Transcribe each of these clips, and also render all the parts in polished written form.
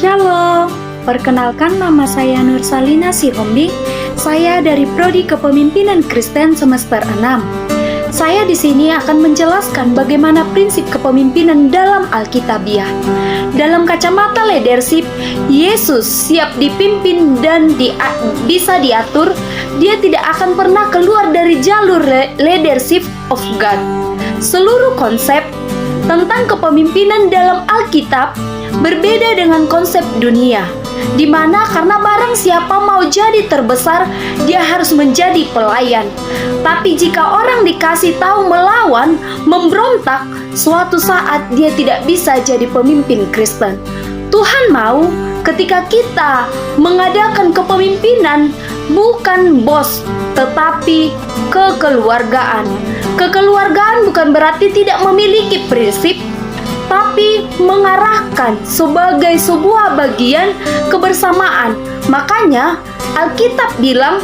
Shalom, perkenalkan nama saya Nursalina Sihombing. Saya dari Prodi Kepemimpinan Kristen semester 6. Saya di sini akan menjelaskan bagaimana prinsip kepemimpinan dalam Alkitabiah. Dalam kacamata leadership, Yesus siap dipimpin dan bisa diatur. Dia tidak akan pernah keluar dari jalur leadership of God. Seluruh konsep tentang kepemimpinan dalam Alkitab berbeda dengan konsep dunia, di mana karena barang siapa mau jadi terbesar, dia harus menjadi pelayan. Tapi jika orang dikasih tahu melawan, memberontak, suatu saat dia tidak bisa jadi pemimpin Kristen. Tuhan mau ketika kita mengadakan kepemimpinan bukan bos, tetapi kekeluargaan. Kekeluargaan bukan berarti tidak memiliki prinsip, tapi mengarahkan sebagai sebuah bagian kebersamaan. Makanya Alkitab bilang,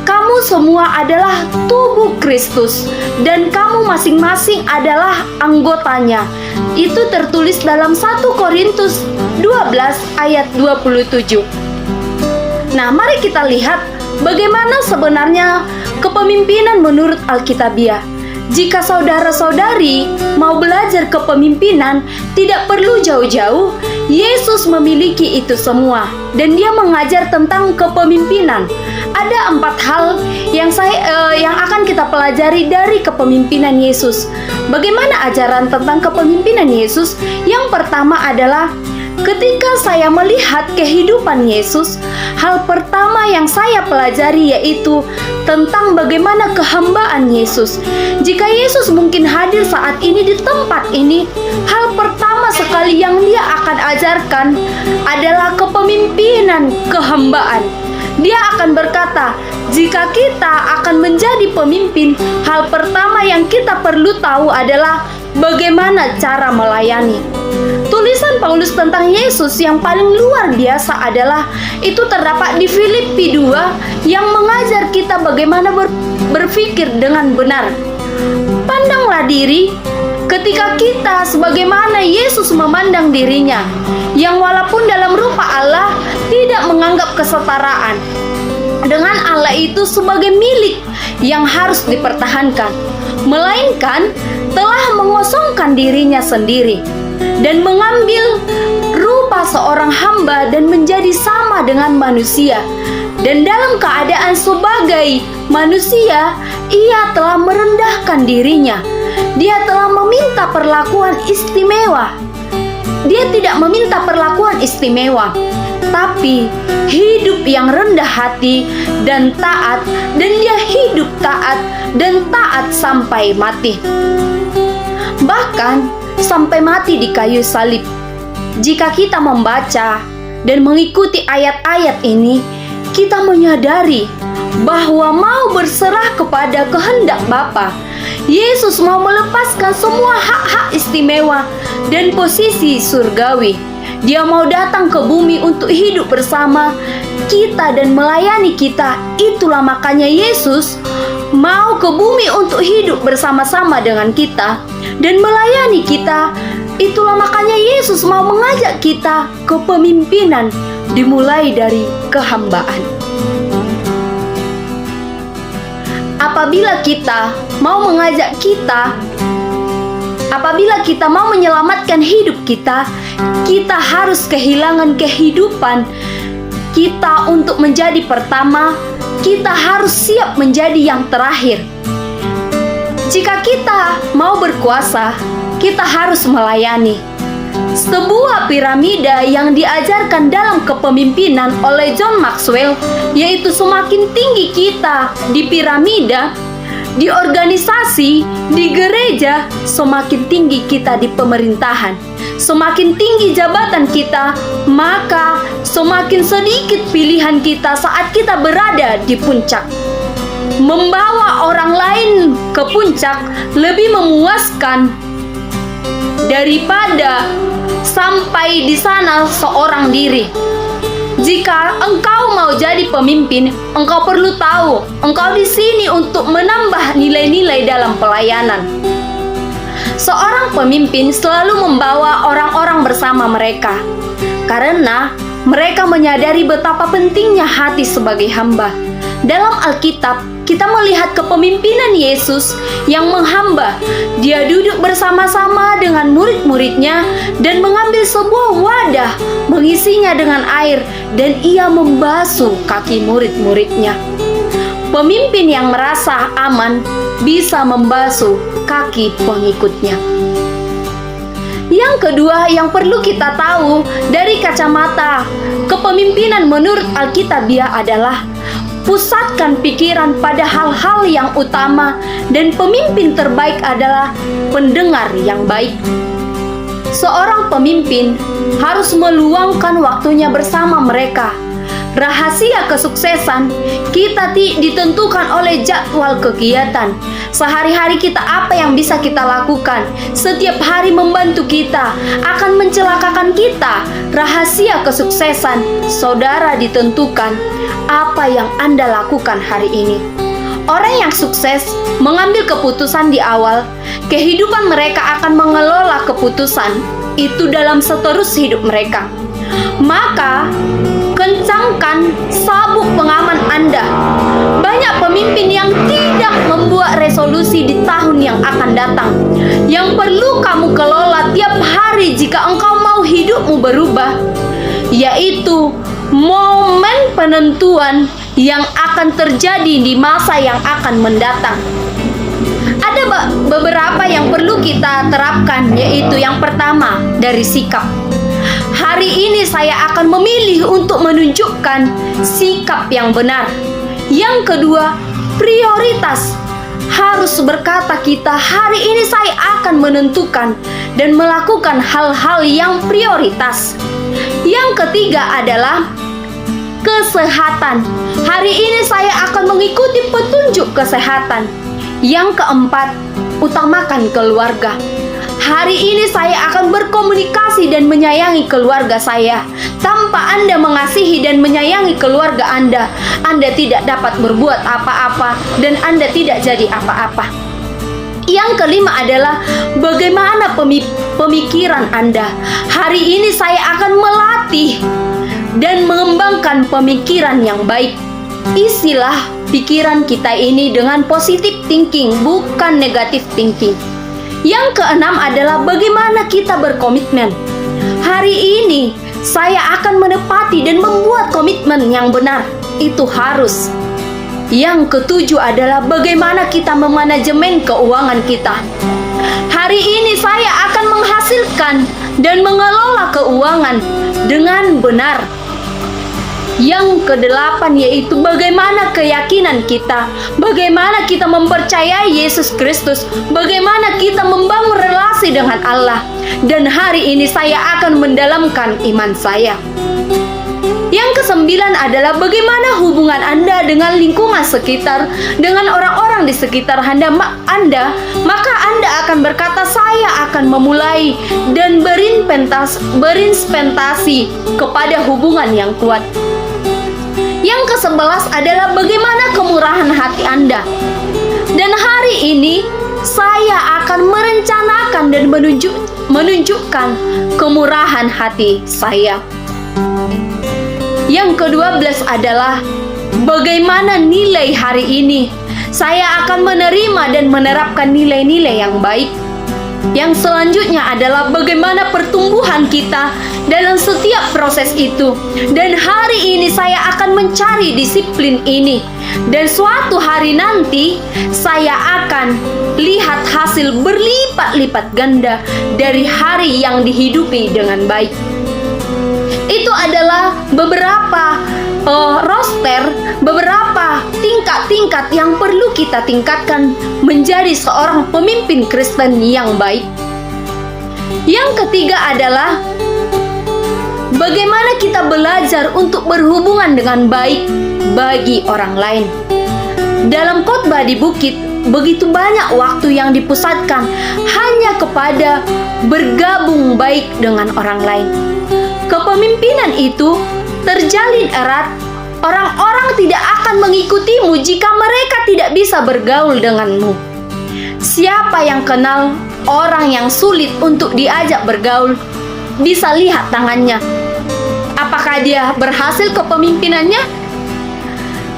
kamu semua adalah tubuh Kristus dan kamu masing-masing adalah anggotanya. Itu tertulis dalam 1 Korintus 12 ayat 27. Nah, mari kita lihat bagaimana sebenarnya kepemimpinan menurut Alkitabiah. Jika saudara-saudari mau belajar kepemimpinan, tidak perlu jauh-jauh. Yesus memiliki itu semua, dan Dia mengajar tentang kepemimpinan. Ada 4 hal yang akan kita pelajari dari kepemimpinan Yesus. Bagaimana ajaran tentang kepemimpinan Yesus? Yang pertama adalah ketika saya melihat kehidupan Yesus, hal pertama yang saya pelajari yaitu tentang bagaimana kehambaan Yesus. Jika Yesus mungkin hadir saat ini di tempat ini, hal pertama sekali yang Dia akan ajarkan adalah kepemimpinan kehambaan. Dia akan berkata, jika kita akan menjadi pemimpin, hal pertama yang kita perlu tahu adalah bagaimana cara melayani. Tulisan Paulus tentang Yesus yang paling luar biasa adalah itu terdapat di Filipi 2 yang mengajar kita bagaimana berpikir dengan benar. Pandanglah diri ketika kita sebagaimana Yesus memandang dirinya, yang walaupun dalam rupa Allah tidak menganggap kesetaraan dengan Allah itu sebagai milik yang harus dipertahankan, melainkan telah mengosongkan dirinya sendiri dan mengambil rupa seorang hamba dan menjadi sama dengan manusia. Dan dalam keadaan sebagai manusia, Ia telah merendahkan dirinya. Dia telah meminta perlakuan istimewa. Dia tidak meminta perlakuan istimewa, tapi hidup yang rendah hati dan taat, dan Dia hidup taat dan taat sampai mati. Bahkan sampai mati di kayu salib. Jika kita membaca dan mengikuti ayat-ayat ini, kita menyadari bahwa mau berserah kepada kehendak Bapa. Yesus mau melepaskan semua hak-hak istimewa dan posisi surgawi. Dia mau datang ke bumi untuk hidup bersama kita dan melayani kita. Itulah makanya Yesus mau ke bumi untuk hidup bersama-sama dengan kita dan melayani kita. Itulah makanya Yesus mau mengajak kita ke pemimpinan, dimulai dari kehambaan. Apabila kita mau menyelamatkan hidup kita, kita harus kehilangan kehidupan kita untuk menjadi pertama. Kita harus siap menjadi yang terakhir. Jika kita mau berkuasa, kita harus melayani. Sebuah piramida yang diajarkan dalam kepemimpinan oleh John Maxwell, yaitu semakin tinggi kita di piramida, di organisasi, di gereja, semakin tinggi kita di pemerintahan. Semakin tinggi jabatan kita, maka semakin sedikit pilihan kita saat kita berada di puncak. Membawa orang lain ke puncak lebih memuaskan daripada sampai di sana seorang diri. Jika engkau mau jadi pemimpin, engkau perlu tahu engkau di sini untuk menambah nilai-nilai dalam pelayanan. Seorang pemimpin selalu membawa orang-orang bersama mereka, karena mereka menyadari betapa pentingnya hati sebagai hamba. Dalam Alkitab, kita melihat kepemimpinan Yesus yang menghamba. Dia duduk bersama-sama dengan murid-muridnya dan mengambil sebuah wadah, mengisinya dengan air, dan ia membasuh kaki murid-muridnya. Pemimpin yang merasa aman bisa membasuh kaki pengikutnya. Yang kedua yang perlu kita tahu dari kacamata kepemimpinan menurut Alkitabiah adalah pusatkan pikiran pada hal-hal yang utama, dan pemimpin terbaik adalah pendengar yang baik. Seorang pemimpin harus meluangkan waktunya bersama mereka. Rahasia kesuksesan kita ditentukan oleh jadwal kegiatan. Sehari-hari kita apa yang bisa kita lakukan. Setiap hari membantu kita akan mencelakakan kita. Rahasia kesuksesan saudara ditentukan apa yang Anda lakukan hari ini. Orang yang sukses mengambil keputusan di awal. Kehidupan mereka akan mengelola keputusan itu dalam seterus hidup mereka. Maka kencangkan sabuk pengaman Anda. Banyak pemimpin yang tidak membuat resolusi di tahun yang akan datang. Yang perlu kamu kelola tiap hari jika engkau mau hidupmu berubah, yaitu momen penentuan yang akan terjadi di masa yang akan mendatang. Ada beberapa yang perlu kita terapkan, yaitu yang pertama dari sikap. Hari ini saya akan memilih untuk menunjukkan sikap yang benar. Yang kedua, prioritas. Harus berkata kita, hari ini saya akan menentukan dan melakukan hal-hal yang prioritas. Yang ketiga adalah kesehatan. Hari ini saya akan mengikuti petunjuk kesehatan. Yang keempat, utamakan keluarga. Hari ini saya akan berkomunikasi dan menyayangi keluarga saya. Tanpa Anda mengasihi dan menyayangi keluarga Anda tidak dapat berbuat apa-apa dan Anda tidak jadi apa-apa. Yang kelima adalah bagaimana pemikiran Anda. Hari ini saya akan melatih dan mengembangkan pemikiran yang baik. Isilah pikiran kita ini dengan positive thinking, bukan negative thinking. Yang keenam adalah bagaimana kita berkomitmen. Hari ini saya akan menepati dan membuat komitmen yang benar. Itu harus. Yang ketujuh adalah bagaimana kita memanajemen keuangan kita. Hari ini saya akan menghasilkan dan mengelola keuangan dengan benar. Yang kedelapan yaitu bagaimana keyakinan kita, bagaimana kita mempercayai Yesus Kristus, bagaimana kita membangun relasi dengan Allah. Dan hari ini saya akan mendalamkan iman saya. Yang kesembilan adalah bagaimana hubungan Anda dengan lingkungan sekitar, dengan orang-orang di sekitar Anda, maka Anda akan berkata, saya akan memulai dan berinvestasi kepada hubungan yang kuat. Yang ke-11 adalah bagaimana kemurahan hati Anda. Dan hari ini saya akan merencanakan dan menunjukkan kemurahan hati saya. Yang ke-12 adalah bagaimana nilai hari ini. Saya akan menerima dan menerapkan nilai-nilai yang baik. Yang selanjutnya adalah bagaimana pertumbuhan kita dalam setiap proses itu. Dan hari ini saya akan mencari disiplin ini. Dan suatu hari nanti saya akan lihat hasil berlipat-lipat ganda dari hari yang dihidupi dengan baik. Itu adalah beberapa roster, beberapa tingkat-tingkat yang perlu kita tingkatkan menjadi seorang pemimpin Kristen yang baik. Yang ketiga adalah bagaimana kita belajar untuk berhubungan dengan baik bagi orang lain. Dalam khotbah di bukit, begitu banyak waktu yang dipusatkan hanya kepada bergabung baik dengan orang lain. Kepemimpinan itu terjalin erat. Orang-orang tidak akan mengikutimu jika mereka tidak bisa bergaul denganmu. Siapa yang kenal orang yang sulit untuk diajak bergaul, bisa lihat tangannya. Apakah dia berhasil kepemimpinannya?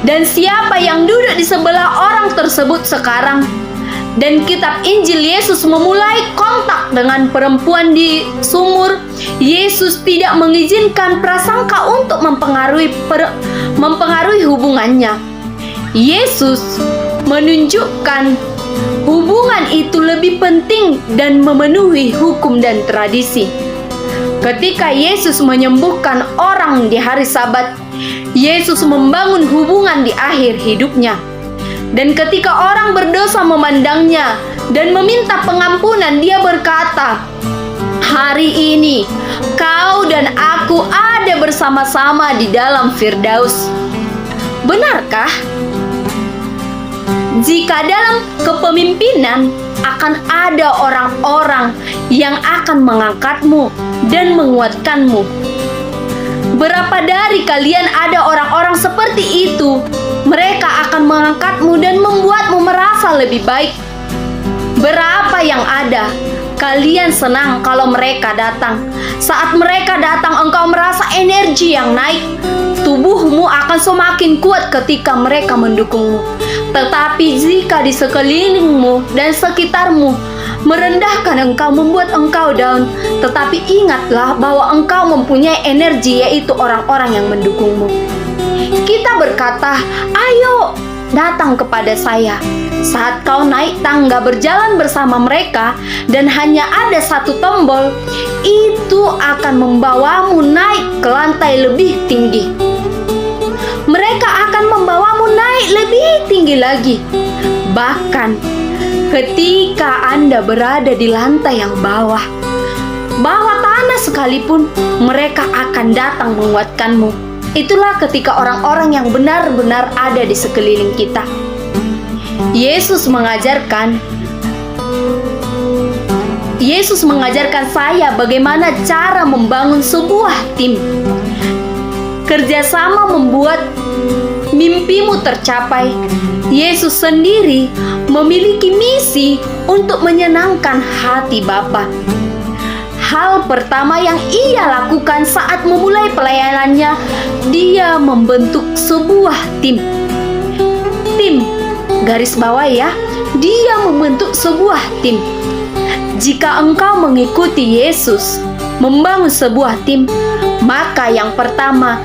Dan siapa yang duduk di sebelah orang tersebut sekarang? Dan kitab Injil Yesus memulai kontak dengan perempuan di sumur. Yesus tidak mengizinkan prasangka untuk mempengaruhi hubungannya. Yesus menunjukkan hubungan itu lebih penting dan memenuhi hukum dan tradisi. Ketika Yesus menyembuhkan orang di hari Sabat, Yesus membangun hubungan di akhir hidupnya. Dan ketika orang berdosa memandangnya dan meminta pengampunan, dia berkata, "Hari ini kau dan aku ada bersama-sama di dalam Firdaus." Benarkah? Jika dalam kepemimpinan akan ada orang-orang yang akan mengangkatmu dan menguatkanmu. Berapa dari kalian ada orang-orang seperti itu? Mereka akan mengangkatmu dan membuatmu merasa lebih baik. Berapa yang ada? Kalian senang kalau mereka datang. Saat mereka datang, engkau merasa energi yang naik. Tubuhmu akan semakin kuat ketika mereka mendukungmu. Tetapi jika di sekelilingmu dan sekitarmu merendahkan engkau, membuat engkau down, tetapi ingatlah bahwa engkau mempunyai energi, yaitu orang-orang yang mendukungmu. Kita berkata, "Ayo, datang kepada saya." Saat kau naik tangga berjalan bersama mereka dan hanya ada satu tombol, itu akan membawamu naik ke lantai lebih tinggi. Mereka akan membawamu naik lebih tinggi lagi. Bahkan ketika Anda berada di lantai yang bawah tanah sekalipun, mereka akan datang menguatkanmu. Itulah ketika orang-orang yang benar-benar ada di sekeliling kita. Yesus mengajarkan saya bagaimana cara membangun sebuah tim. Kerjasama membuat mimpimu tercapai. Yesus sendiri memiliki misi untuk menyenangkan hati Bapa. Hal pertama yang ia lakukan saat memulai pelayanannya, dia membentuk sebuah tim. Tim, garis bawah ya, dia membentuk sebuah tim. Jika engkau mengikuti Yesus membangun sebuah tim, maka yang pertama,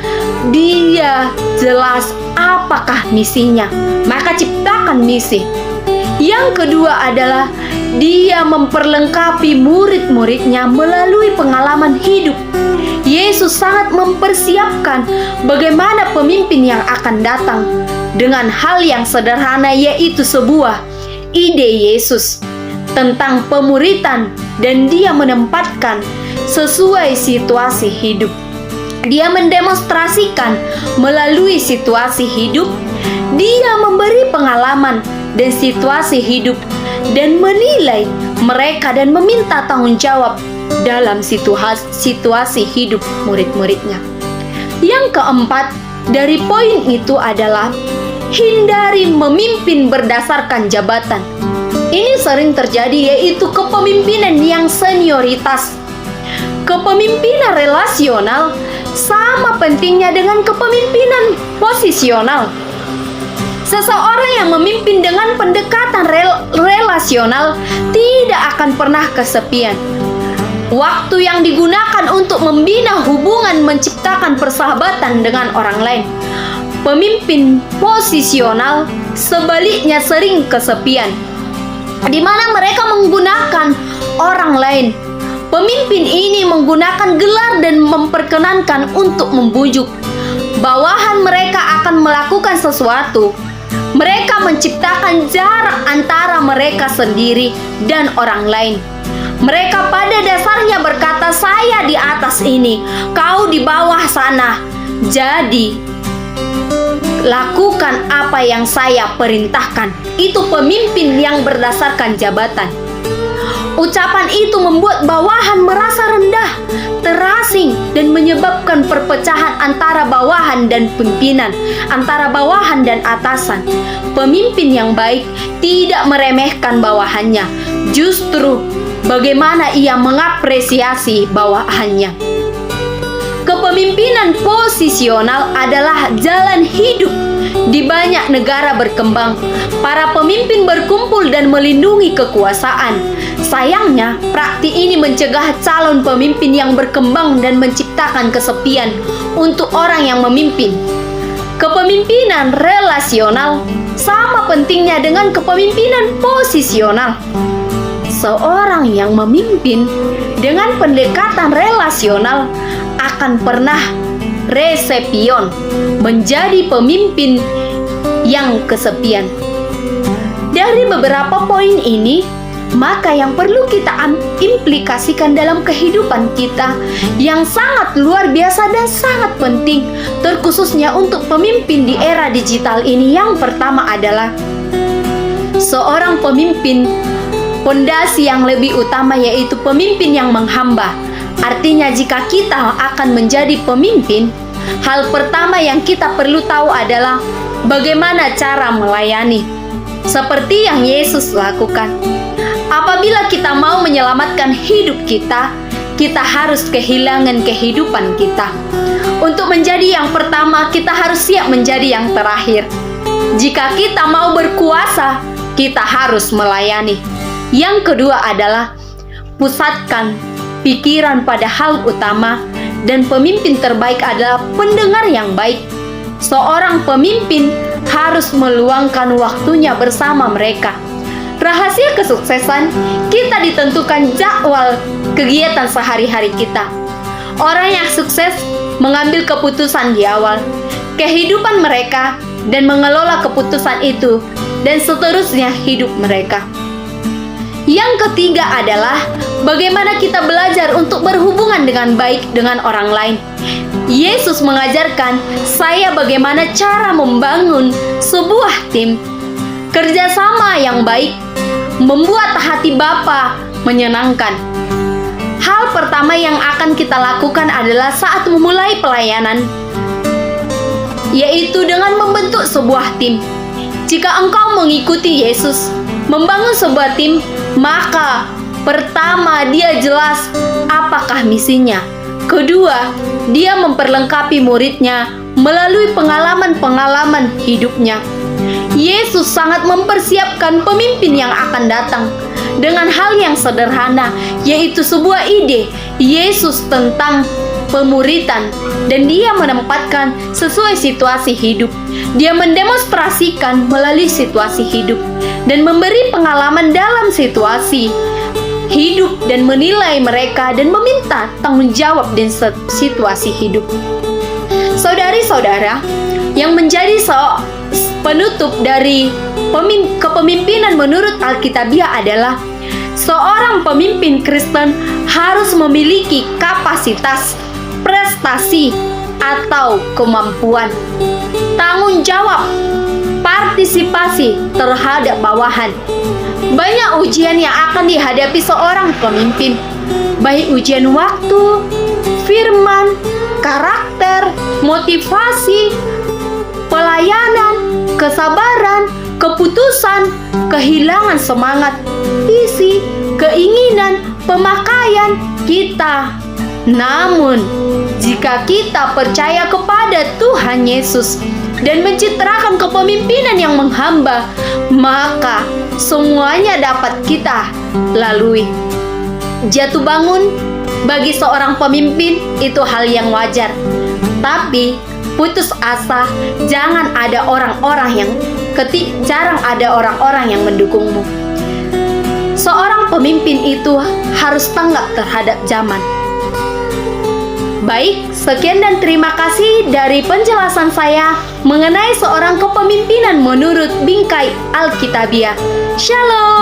dia jelas apakah misinya. Maka ciptakan misi. Yang kedua adalah dia memperlengkapi murid-muridnya melalui pengalaman hidup. Yesus sangat mempersiapkan bagaimana pemimpin yang akan datang dengan hal yang sederhana, yaitu sebuah ide Yesus tentang pemuritan, dan dia menempatkan sesuai situasi hidup. Dia mendemonstrasikan melalui situasi hidup. Dia memberi pengalaman dan situasi hidup dan menilai mereka dan meminta tanggung jawab dalam situasi hidup murid-muridnya. Yang keempat dari poin itu adalah hindari memimpin berdasarkan jabatan. Ini sering terjadi, yaitu kepemimpinan yang senioritas. Kepemimpinan relasional sama pentingnya dengan kepemimpinan posisional. Seseorang yang memimpin dengan pendekatan relasional tidak akan pernah kesepian. Waktu yang digunakan untuk membina hubungan, menciptakan persahabatan dengan orang lain. Pemimpin posisional sebaliknya sering kesepian, di mana mereka menggunakan orang lain. Pemimpin ini menggunakan gelar dan memperkenankan untuk membujuk. Bawahan mereka akan melakukan sesuatu. Mereka menciptakan jarak antara mereka sendiri dan orang lain. Mereka pada dasarnya berkata, "Saya di atas ini, kau di bawah sana. Jadi, lakukan apa yang saya perintahkan." Itu pemimpin yang berdasarkan jabatan. Ucapan itu membuat bawahan merasa rendah, terasing, dan menyebabkan perpecahan antara bawahan dan pimpinan, antara bawahan dan atasan. Pemimpin yang baik tidak meremehkan bawahannya, justru bagaimana ia mengapresiasi bawahannya. Kepemimpinan posisional adalah jalan hidup di banyak negara berkembang. Para pemimpin berkumpul dan melindungi kekuasaan. Sayangnya, praktik ini mencegah calon pemimpin yang berkembang dan menciptakan kesepian untuk orang yang memimpin. Kepemimpinan relasional sama pentingnya dengan kepemimpinan posisional. Seorang yang memimpin dengan pendekatan relasional akan pernah resepion, menjadi pemimpin yang kesepian. Dari beberapa poin ini, maka yang perlu kita implikasikan dalam kehidupan kita yang sangat luar biasa dan sangat penting, terkhususnya untuk pemimpin di era digital ini. Yang pertama adalah seorang pemimpin, pondasi yang lebih utama yaitu pemimpin yang menghamba. Artinya jika kita akan menjadi pemimpin, hal pertama yang kita perlu tahu adalah bagaimana cara melayani, seperti yang Yesus lakukan. Apabila kita mau menyelamatkan hidup kita, kita harus kehilangan kehidupan kita. Untuk menjadi yang pertama, kita harus siap menjadi yang terakhir. Jika kita mau berkuasa, kita harus melayani. Yang kedua adalah pusatkan pikiran pada hal utama, dan pemimpin terbaik adalah pendengar yang baik. Seorang pemimpin harus meluangkan waktunya bersama mereka. Rahasia kesuksesan kita ditentukan jadwal kegiatan sehari-hari kita. Orang yang sukses mengambil keputusan di awal kehidupan mereka dan mengelola keputusan itu, dan seterusnya hidup mereka. Yang ketiga adalah bagaimana kita belajar untuk berhubungan dengan baik dengan orang lain. Yesus mengajarkan saya bagaimana cara membangun sebuah tim. Kerjasama yang baik membuat hati Bapa menyenangkan. Hal pertama yang akan kita lakukan adalah saat memulai pelayanan, yaitu dengan membentuk sebuah tim. Jika engkau mengikuti Yesus, membangun sebuah tim, maka pertama dia jelas apakah misinya. Kedua, dia memperlengkapi muridnya melalui pengalaman-pengalaman hidupnya. Yesus sangat mempersiapkan pemimpin yang akan datang dengan hal yang sederhana, yaitu sebuah ide Yesus tentang pemuritan, dan dia menempatkan sesuai situasi hidup. Dia mendemonstrasikan melalui situasi hidup dan memberi pengalaman dalam situasi hidup dan menilai mereka dan meminta tanggung jawab dan situasi hidup. Saudari-saudara, yang menjadi penutup dari kepemimpinan menurut Alkitabiah adalah seorang pemimpin Kristen harus memiliki kapasitas, prestasi, atau kemampuan, tanggung jawab, partisipasi terhadap bawahan. Banyak ujian yang akan dihadapi seorang pemimpin, baik ujian waktu, firman, karakter, motivasi, pelayanan, kesabaran, keputusan, kehilangan semangat, visi, keinginan, pemakaian kita. Namun, jika kita percaya kepada Tuhan Yesus dan mencitrakan kepemimpinan yang menghamba, maka semuanya dapat kita lalui. Jatuh bangun bagi seorang pemimpin itu hal yang wajar. Tapi putus asa, jarang ada orang-orang yang mendukungmu. Seorang pemimpin itu harus tanggap terhadap zaman. Baik, sekian dan terima kasih dari penjelasan saya mengenai seorang kepemimpinan menurut bingkai Alkitabiah. Shalom.